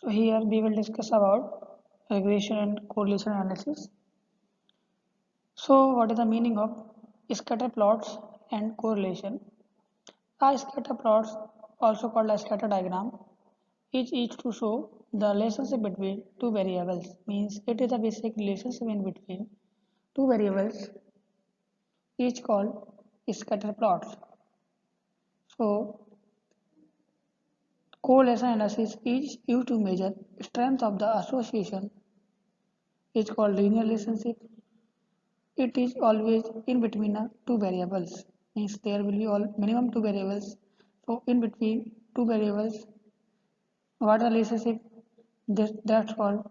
So here we will discuss about regression and correlation analysis. So what is the meaning of scatter plots and correlation? A scatter plots, also called a scatter diagram, is used to show the relationship between two variables. Means it is a basic relationship in between two variables, each called scatter plots. So correlation analysis is used to measure strength of the association. Is called linear relationship. It is always in between two variables. Means there will be all minimum two variables. So in between two variables, what the relationship? That's called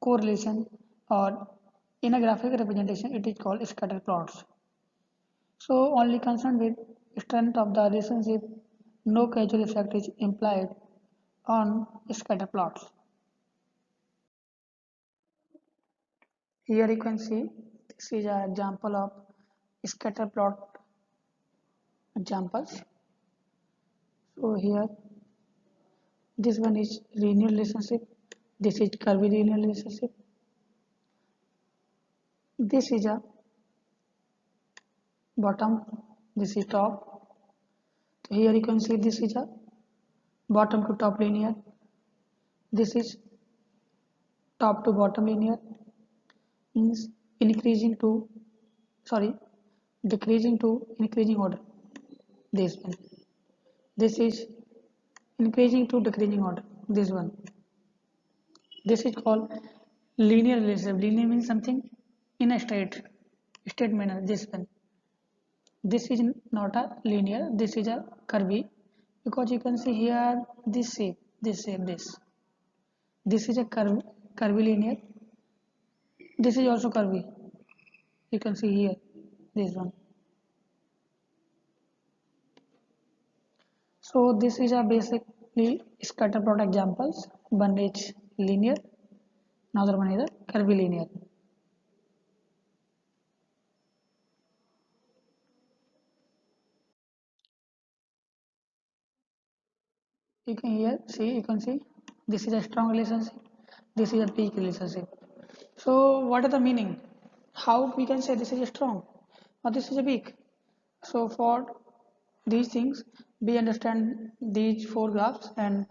correlation, or in a graphic representation it is called scatter plots. So only concerned with strength of the relationship, no causal effect is implied on scatter plots. Here you can see this is an example of scatter plot examples. So here this one is linear relationship, this is curvilinear relationship, this is a bottom, this is top. So here you can see this is a bottom to top linear, this is top to bottom linear, means increasing to decreasing to increasing order. This one, this is increasing to decreasing order. This one, this is called linear relationship. Linear means something in a straight manner. This one, this is not a linear, this is a curvy, because you can see here this is a curvilinear, this is also curvy, you can see here this one. So this is a basically scatter plot examples. One is linear, another one is a curvilinear. You can see this is a strong relationship, this is a weak relationship. So what is the meaning? How we can say this is strong or this is a weak? So for these things we understand these four graphs and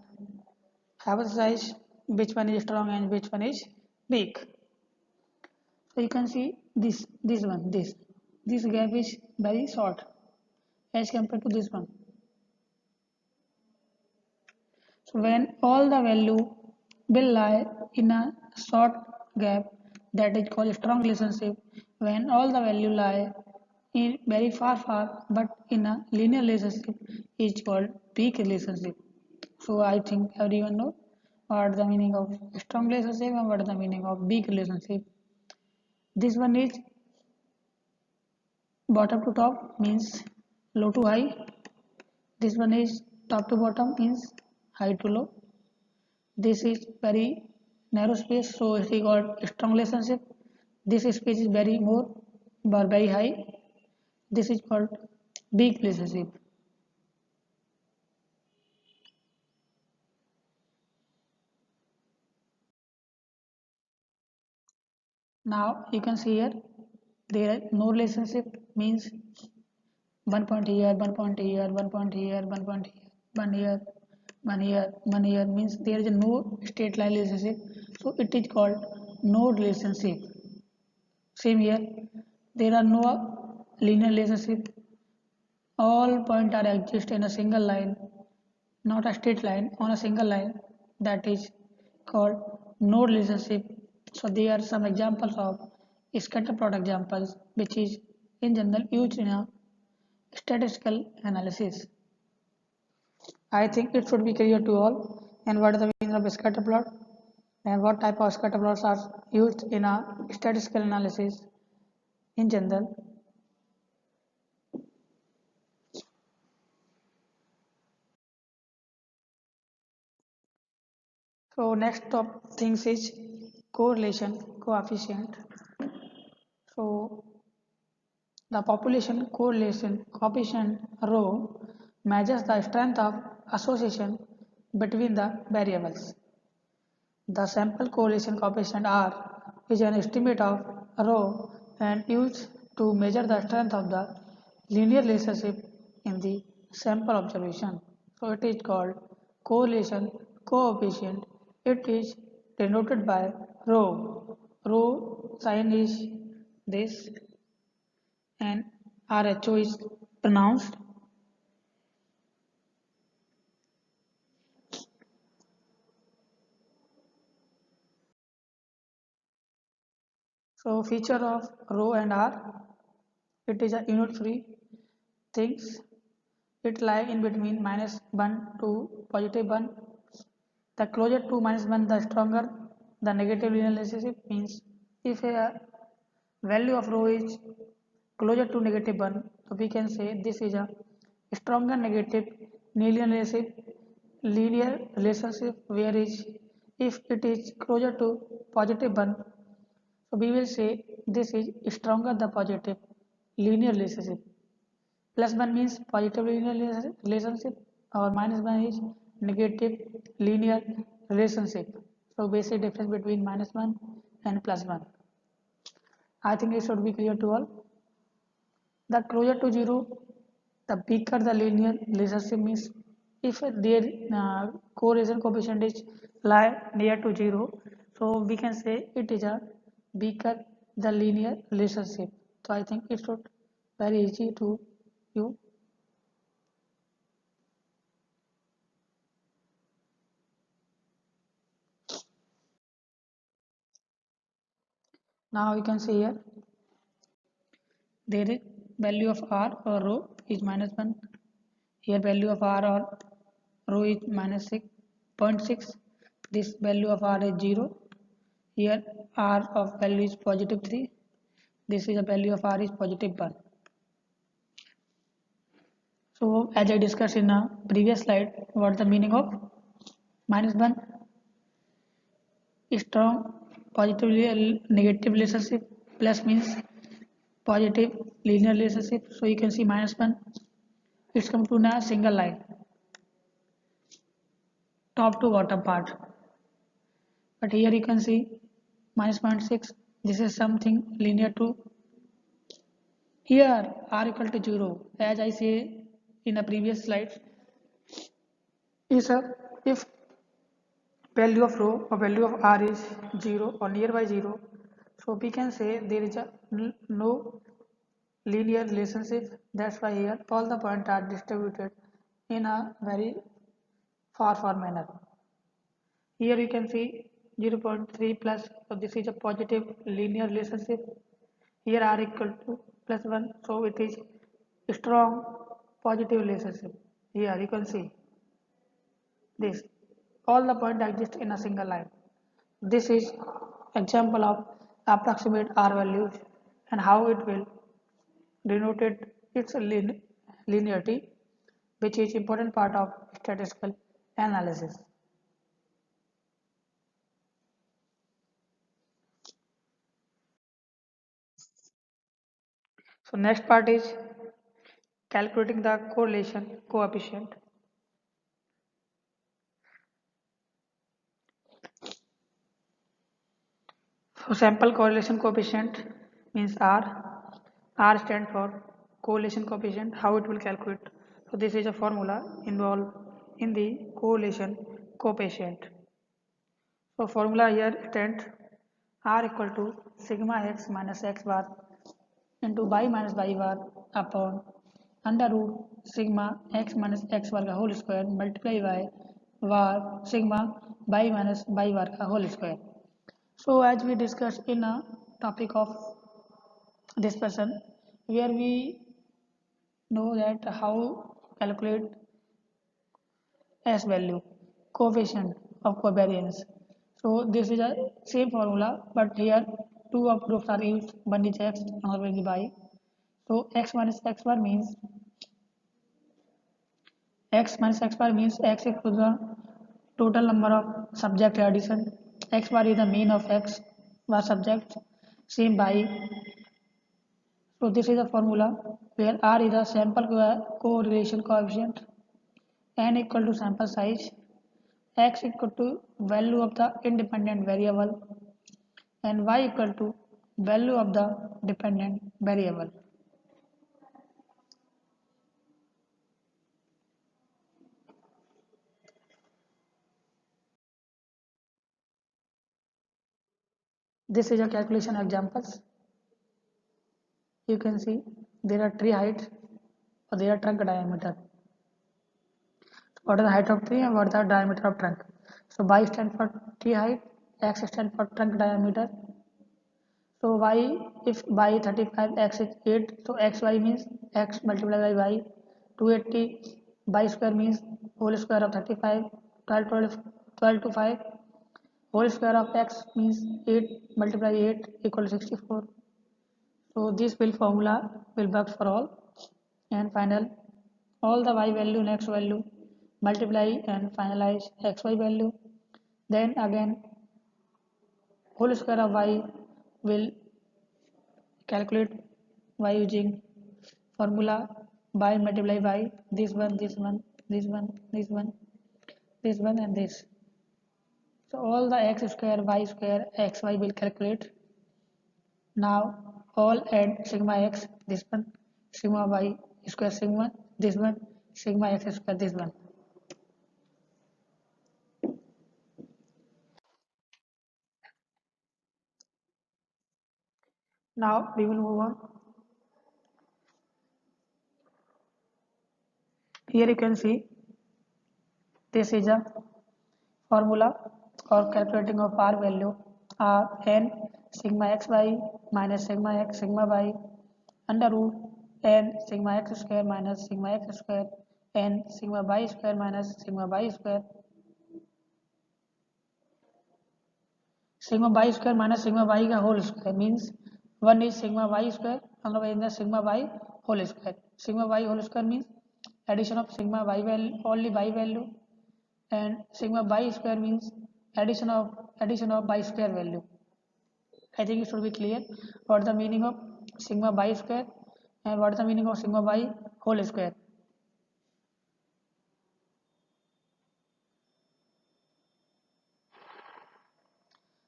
hypothesize which one is strong and which one is weak. So you can see this gap is very short as compared to this one. So when all the value will lie in a short gap, that is called strong relationship. When all the value lie in very far but in a linear relationship is called weak relationship. So I think everyone know what the meaning of strong relationship and what is the meaning of weak relationship. This one is bottom to top, means low to high. This one is top to bottom, means high to low. This is very narrow space, so it is called strong relationship. This space is very more but very high. This is called weak relationship. Now you can see here there is no relationship, means 1 point here, 1 point here, 1 point here, 1 point here, 1 here, 1 here, 1 here, means there is no straight line relationship. So it is called no relationship. Same here, there are no linear relationship. All points are exist in a single line, not a straight line, on a single line. That is called node relationship. So there are some examples of scatter plot examples, which is in general used in a statistical analysis. I think it should be clear to all. And what is the meaning of scatter plot and what type of scatter plots are used in a statistical analysis in general. So next top things is correlation coefficient. So the population correlation coefficient rho measures the strength of association between the variables. The sample correlation coefficient R is an estimate of rho and used to measure the strength of the linear relationship in the sample observation. So it is called correlation coefficient. It is denoted by rho. Rho sign is this and RHO is pronounced. So feature of rho and R, it is a unit free things. It lie in between -1 to +1. The closer to -1, the stronger the negative linear relationship means. If a value of rho is closer to -1, so we can say this is a stronger negative linear relationship, whereas if it is closer to +1, so we will say this is stronger the positive linear relationship. +1 means positive linear relationship or -1 is negative linear relationship. So basic difference between -1 and +1. I think it should be clear to all. The closer to 0, the bigger the linear relationship means. If their correlation coefficient is lie near to 0, so we can say it is a bigger the linear relationship. So I think it should very easy to you. Now you can see here there is value of r or rho is -1. Here value of r or rho is -6.6. This value of r is 0. Here r of value is +3. This is a value of r is +1. So as I discussed in a previous slide, what is the meaning of -1? Strong positive negative relationship, plus means positive linear relationship. So you can see -1, it's come to a single line, top to bottom part. But here you can see -0.6, this is something linear to here r equal to 0. As I say in a previous slide, is a if value of rho or value of r is 0 or nearby 0, so we can say there is a no linear relationship. That's why here all the points are distributed in a very far manner. Here you can see 0.3 plus, so this is a positive linear relationship. Here r equal to +1, so it is strong positive relationship. Here you can see this, all the points exist in a single line. This is example of approximate r values and how it will denoted its linearity, which is important part of statistical analysis. So next part is calculating the correlation coefficient. So sample correlation coefficient means R. R stands for correlation coefficient. How it will calculate? So this is a formula involved in the correlation coefficient. So formula here stands R equal to sigma x minus x bar into y minus y bar upon under root sigma x minus x bar का whole square multiply by var sigma y minus y bar का whole square. So as we discussed in a topic of discussion, where we know that how calculate S value, coefficient of covariance. So this is a same formula, but here two of groups are used, one is x, another is y. So x minus x bar means x equal to the total number of subject addition. X bar is the mean of x bar subject, same by. So this is a formula where R is the sample correlation coefficient, n equal to sample size, x equal to value of the independent variable and y equal to value of the dependent variable. This is a calculation examples. You can see there are tree heights or there are trunk diameter. What is the height of tree and what is the diameter of trunk? So y stands for tree height, x stands for trunk diameter. So y, if y 35, x is 8, so xy means x multiplied by y, 280, y square means whole square of 35, 12 to 5, whole square of x means 8 multiplied by 8 equal to 64. So this will formula will work for all, and final all the y value and x value multiply and finalize xy value. Then again whole square of y will calculate y using formula by multiply by this one, this one, this one, this one, this one and this. So all the x square, y square, xy will calculate. Now all add sigma x, this one, sigma y square, sigma, this one, sigma x square, this one. Now we will move on. Here you can see this is a formula or calculating of r value n sigma xy minus sigma x sigma y under root n sigma x square minus sigma x square n sigma y square minus sigma y square. Sigma y square minus sigma y का whole square means one is sigma y square, another is the sigma y whole square. Sigma y whole square means addition of sigma y value, only y value, and sigma y square means addition of y square value. I think it should be clear what the meaning of sigma y square and what the meaning of sigma y whole square.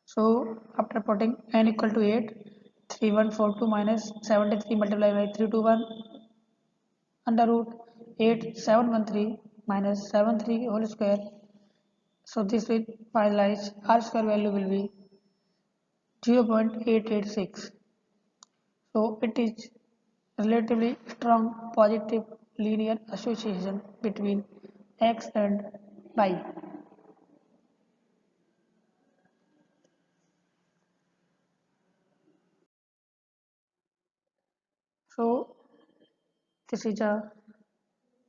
So after putting n equal to 8, 3142 minus 73 multiplied by 321 under root 8713 minus 73 whole square. So this will finalize r square value will be 0.886. So it is relatively strong positive linear association between x and y. So this is a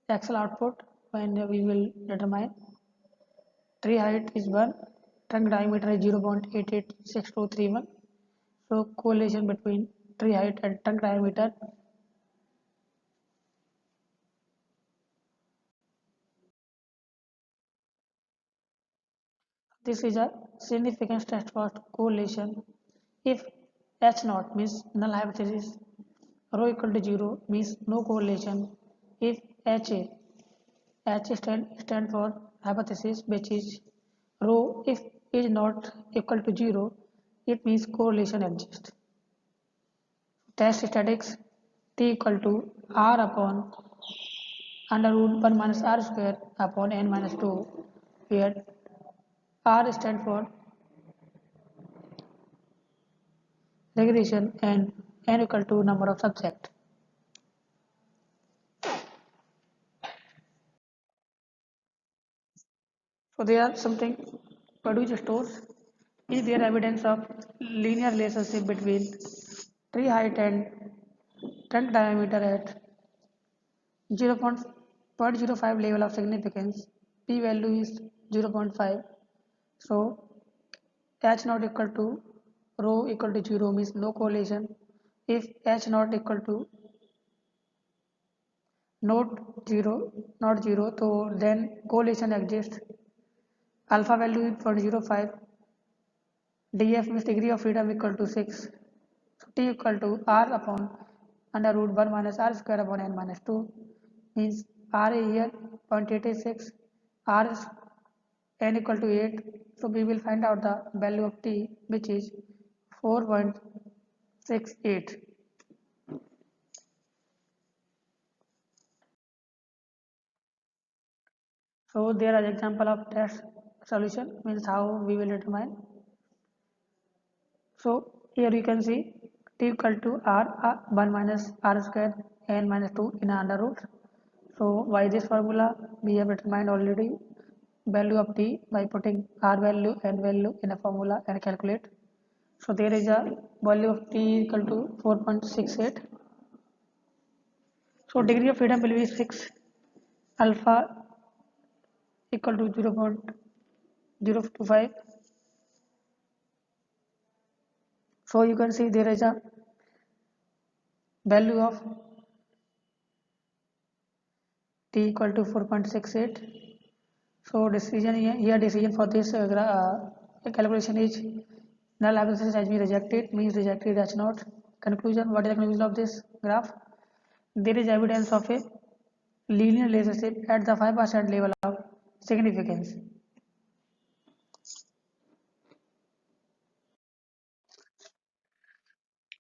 Excel output when we will determine tree height is 1, trunk diameter is 0.886231. So correlation between tree height and trunk diameter. This is a significant test for correlation. If H naught means null hypothesis, rho equal to 0 means no correlation. If H stand for hypothesis which is rho if is not equal to 0, it means correlation exists. Test statics T equal to R upon under root 1 minus R square upon n minus 2, where R stand for regression and n equal to number of subject. So there are something produce stores. Is there evidence of linear relationship between tree height and trunk diameter at 0.05 level of significance? P value is 0.5. So H not equal to rho equal to 0 means no correlation. If H not equal to not 0, so then correlation exists. Alpha value is 0.05. DF means degree of freedom equal to 6. So T equal to R upon under root 1 minus R square upon n minus 2 means R here 0.86, R n equal to 8. So we will find out the value of t, which is 4.68. So there are example of test solution, means how we will determine. So here you can see t equal to r 1 minus r square n minus 2 in under root. So by this formula we have determined already value of t by putting r value n value in a formula and calculate. So there is a value of t equal to 4.68. So degree of freedom will be 6, alpha equal to 0.025. So you can see there is a value of t equal to 4.68. So decision here decision for this calculation is null hypothesis has been rejected, means rejected H naught. Conclusion, what is the conclusion of this graph? There is evidence of a linear relationship at the 5% level of significance.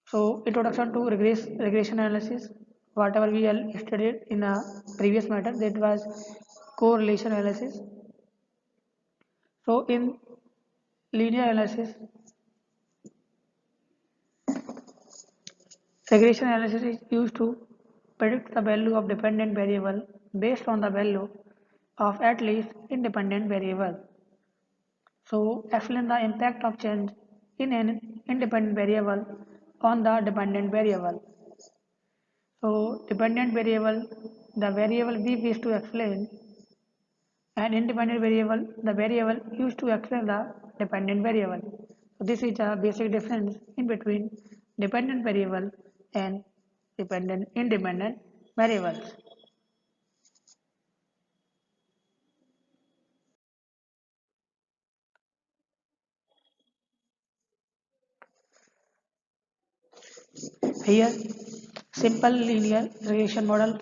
So introduction to regression analysis, whatever we studied in a previous matter, that was correlation analysis. So in linear analysis, regression analysis is used to predict the value of dependent variable based on the value of at least independent variable. So explain the impact of change in an independent variable on the dependent variable. So dependent variable, the variable we wish to explain, and independent variable, the variable used to explain the dependent variable. So this is a basic difference in between dependent variable and independent variables. Here, simple linear regression model.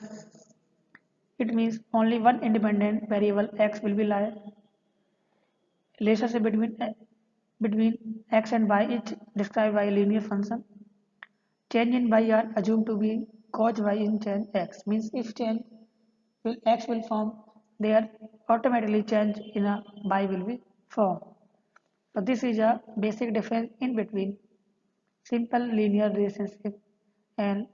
It means only one independent variable x will be live. Relationship between x and y is described by a linear function. Change in y are assumed to be caused by in change x. Means if change x will form, there automatically change in a y will be formed. So this is a basic difference in between simple linear relationship and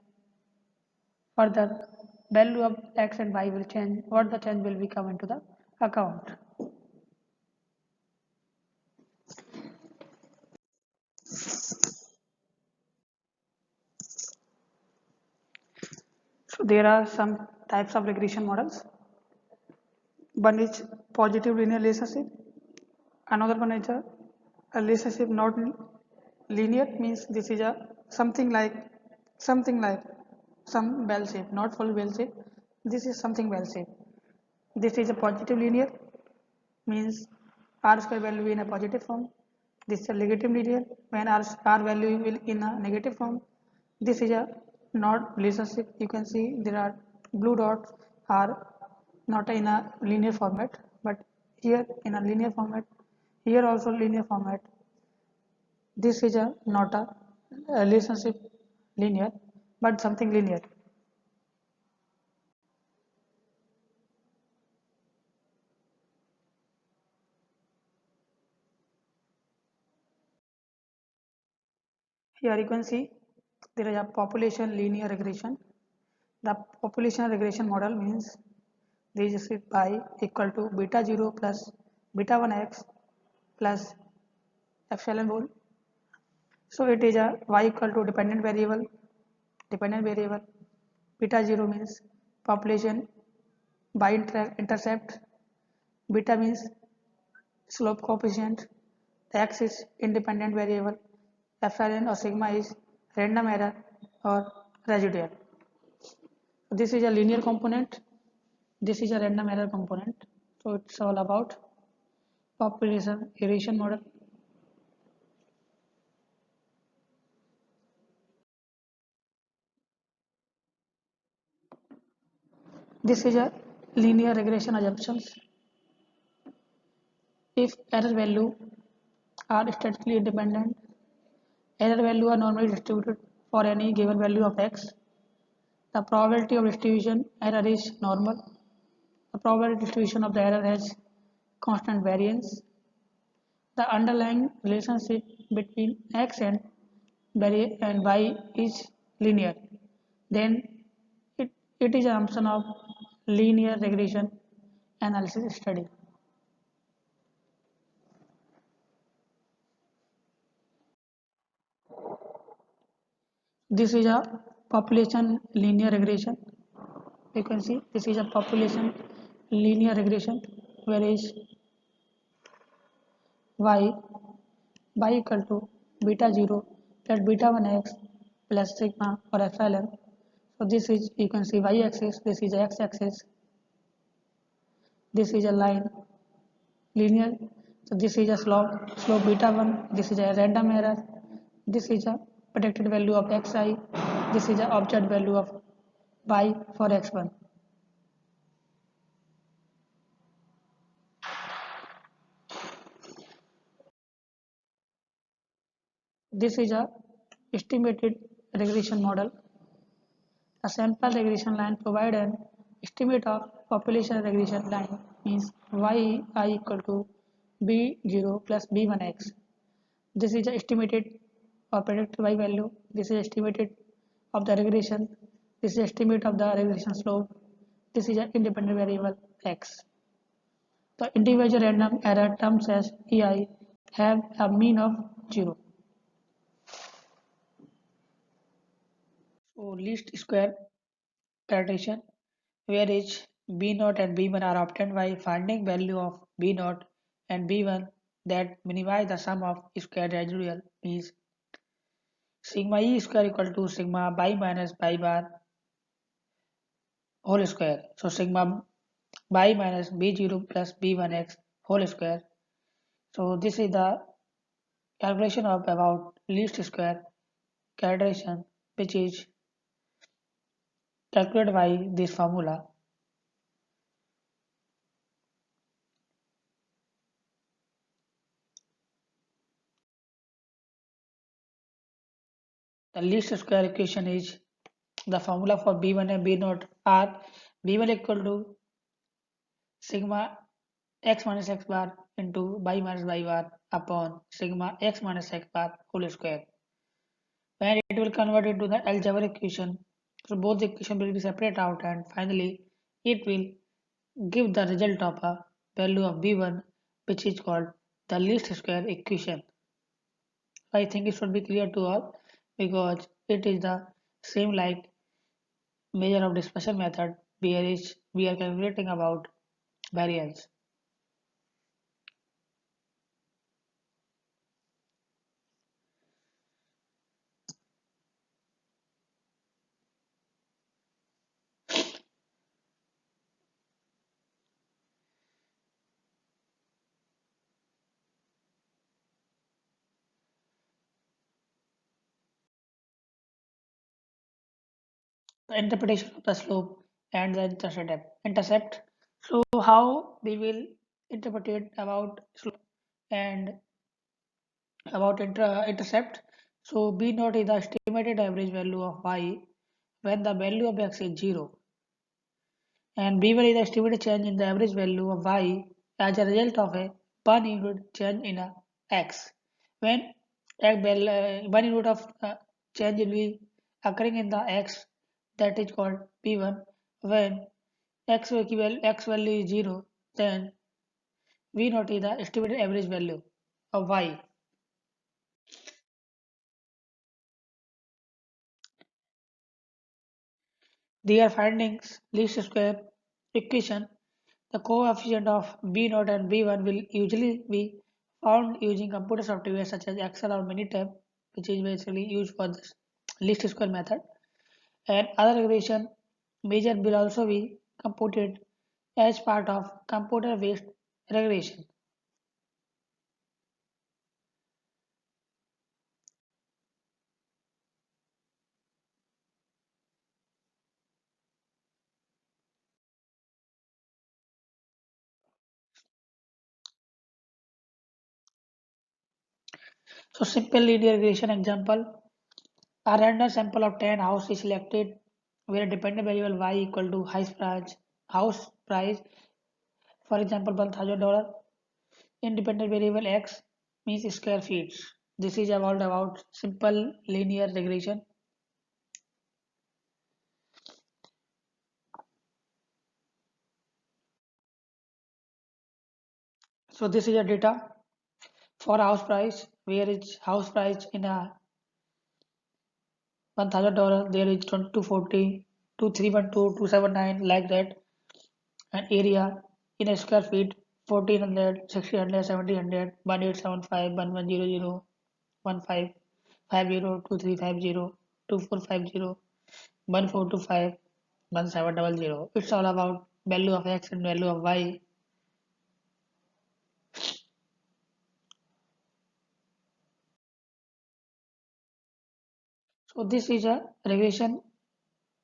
further value of x and y will change, what the change will be come into the account. So there are some types of regression models. One is positive linear relationship. Another one is a relationship not linear, means this is a something like some bell shape, not full bell shape. This is something bell shape. This is a positive linear, means r square value in a positive form. This is a negative linear when r value will in a negative form. This is a not relationship. You can see there are blue dots are not in a linear format, but here in a linear format, here also linear format. This is a not a relationship linear, but something linear. Here you can see there is a population linear regression. The population regression model means this is pi equal to beta 0 plus beta 1 x plus epsilon whole. So it is a y equal to dependent variable. Beta 0 means population by intercept. Beta means slope coefficient. X is independent variable. Epsilon or sigma is random error or residual. This is a linear component. This is a random error component. So it's all about population regression model. This is a linear regression assumptions. If error value are statically independent, error value are normally distributed for any given value of x. The probability of distribution error is normal. The probability distribution of the error has constant variance. The underlying relationship between x and y is linear. Then it, it is an assumption of linear regression analysis study. This is a population linear regression. You can see this is a population linear regression where is y equal to beta 0 plus beta 1 x plus sigma or epsilon. So this is, you can see y axis, this is x axis, this is a line linear. So this is a slope beta 1, this is a random error, this is a predicted value of xi, this is a object value of y for x1. This is a estimated regression model. A sample regression line provides an estimate of population regression line means yi equal to b0 plus b1x. This is the estimated or predicted y value. This is estimated of the regression. This is estimate of the regression slope. This is an independent variable x. The individual random error terms as ei have a mean of 0. So least square iteration where each b0 and b1 are obtained by finding value of b0 and b1 that minimize the sum of square residual means sigma e square equal to sigma bi minus bi bar whole square. So sigma bi minus b0 plus b1x whole square. So this is the calculation of about least square calculation which is calculated by this formula. The least square equation is the formula for b1 and b0 are b1 equal to sigma x minus x bar into bi minus bi bar upon sigma x minus x bar whole square. When it will convert into the algebraic equation, so both the equation will be separate out and finally it will give the result of a value of b1 which is called the least square equation. I think it should be clear to all because it is the same like measure of dispersion method where is we are calculating about variance. The interpretation of the slope and the intercept. So how we will interpret it about slope and about intercept. So b naught is the estimated average value of y when the value of x is 0 and b1 is the estimated change in the average value of y as a result of a 1 unit change in a x. When a 1 unit of change will be occurring in the x, that is called b1. When x value is 0, then v naught is the estimated average value of y. Their findings least square equation. The coefficient of b naught and b1 will usually be found using computer software such as Excel or Minitab, which is basically used for this least square method. And other regression measure will also be computed as part of computer-based regression. So simple linear regression example. A random sample of 10 houses is selected where a dependent variable y equal to house price, for example $1,000. Independent variable x means square feet. This is about simple linear regression. So this is a data for house price, where is house price in a $1,000, there is 2240, 2312, 279 like that, and area in a square feet 1400, 1600, 1700, 1875, 1100, 1550, 2350, 2450, 1425, 1700. It's all about value of x and value of y. So this is a regression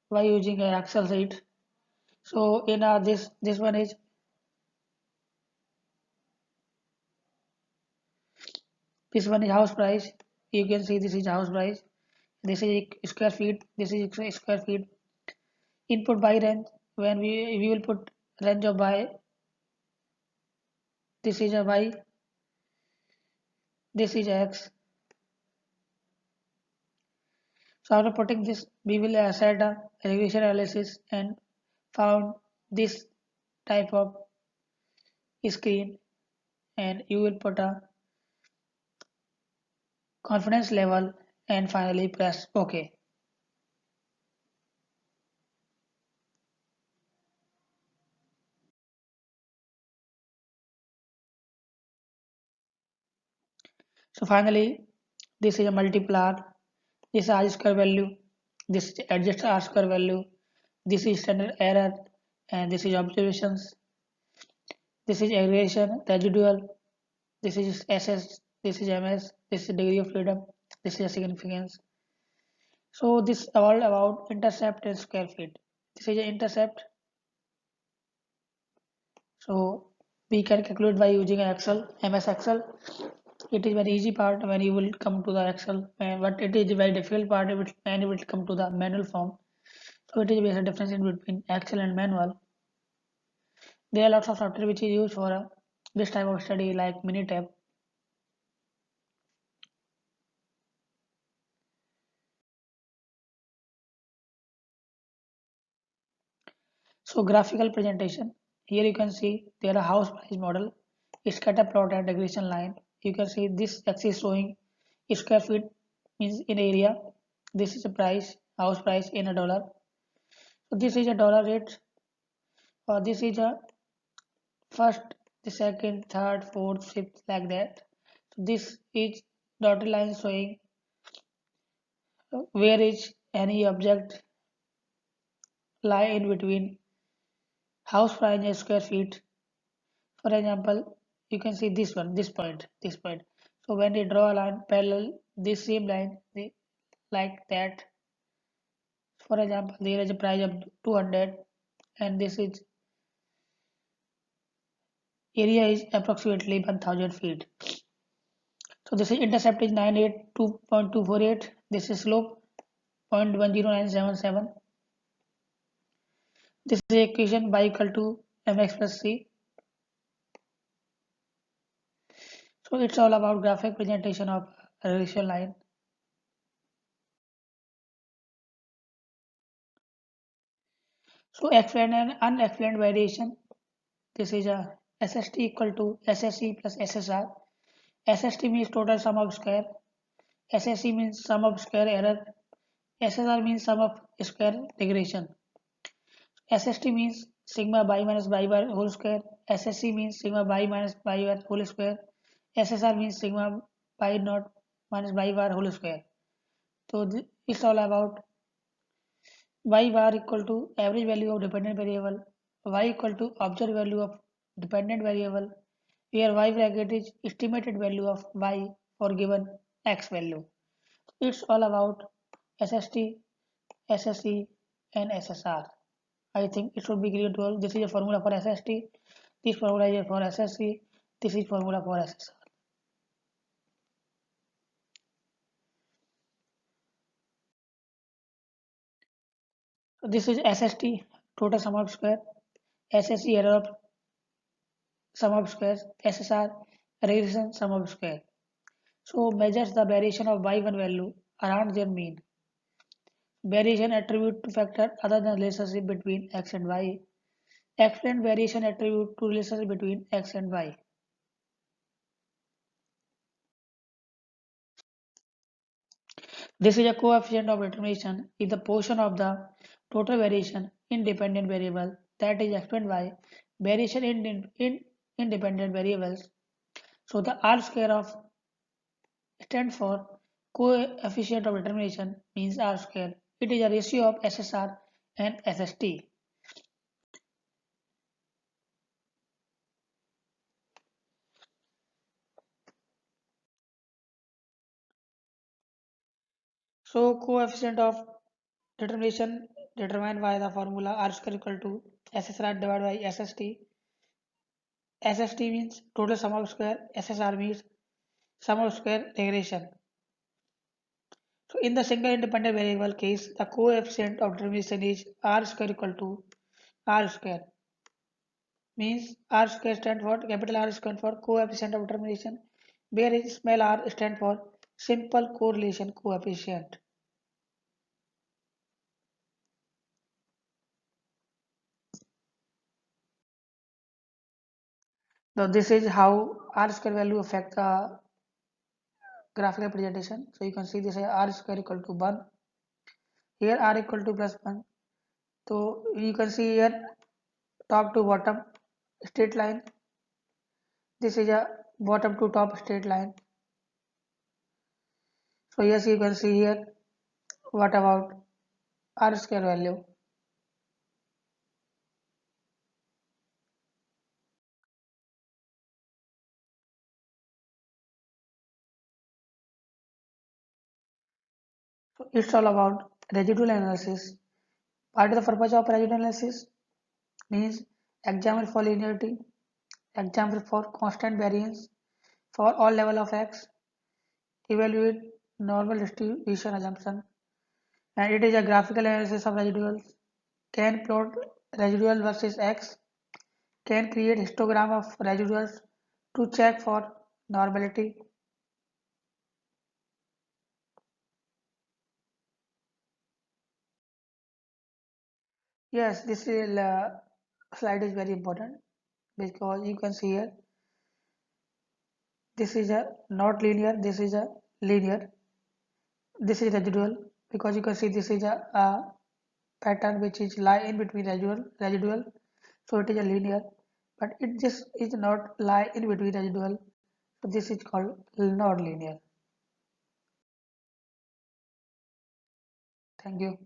by using an Excel sheet. So in this one is, house price. You can see this is house price. This is square feet. This is square feet. Input by range. When we will put range of by, this is a y, this is x. So after putting this, we will set a regression analysis and found this type of screen, and you will put a confidence level and finally press OK. So finally, this is a multiplier. This is R square value. This is adjusted R square value. This is standard error, and this is observations. This is aggregation, residual. This is SS. This is MS. This is degree of freedom. This is significance. So this all about intercept and square feet. This is an intercept. So we can calculate by using an Excel, MS Excel. It is very easy part when you will come to the Excel, but it is very difficult part when you will come to the manual form. So it is a difference in between Excel and manual. There are lots of software which is used for this type of study like Minitab. So graphical presentation. Here you can see there are house price model, scatter plot and regression line. You can see this axis showing square feet means in area. This is a price, house price in a dollar. So this is a dollar rate. This is a first, the second, third, fourth, fifth like that. So this is dotted line showing where is any object lie in between house price and square feet. For example, you can see this one, this point. So when they draw a line parallel this same line, like that. For example, there is a price of 200, and this is area is approximately 1000 feet. So this is intercept is 982.248. This is slope 0.10977. This is the equation y equal to mx plus c. So it's all about graphic presentation of a regression line. So explain an unexplained variation. This is a SST equal to SSE plus SSR. SST means total sum of square. SSE means sum of square error. SSR means sum of square regression. SST means sigma by minus by bar whole square. SSC means sigma by minus by bar whole square. SSR means sigma by naught minus by bar whole square. So it's all about y bar equal to average value of dependent variable, y equal to observed value of dependent variable, where y bracket is estimated value of y for given x value. It's all about SST, SSE and SSR. I think it should be clear to all. This is a formula for SST, this formula is for SSE, this is formula for SSR. This is SST, total sum of square, SSE, error of sum of squares, SSR, regression sum of square. So measures the variation of y1 value around their mean. Variation attribute to factor other than relationship between x and y. Explain variation attribute to relationship between x and y. This is a coefficient of determination is the portion of the total variation independent variable that is explained by variation in independent variables. So the R square of stand for coefficient of determination means R square. It is a ratio of SSR and SST. So coefficient of determination determined by the formula R square equal to SSR divided by SST. SST means total sum of square, SSR means sum of square regression. So in the single independent variable case, the coefficient of determination is R square equal to R square. Means R square stand for capital R stand for coefficient of determination, whereas small r stand for simple correlation coefficient. Now this is how R square value affect the graphical representation. So you can see this is R square equal to 1. Here R equal to plus 1. So you can see here top to bottom straight line. This is a bottom to top straight line. So yes, you can see here what about R square value. So it's all about residual analysis. What is the purpose of residual analysis? Means examine for linearity, examine for constant variance for all level of x, evaluate normal distribution assumption, and it is a graphical analysis of residuals. Can plot residual versus x, can create histogram of residuals to check for normality. Yes, this is, slide is very important because you can see here this is a not linear, this is a linear, this is residual because you can see this is a pattern which is lie in between residual, so it is a linear, but it just is not lie in between residual, so this is called non linear. Thank you.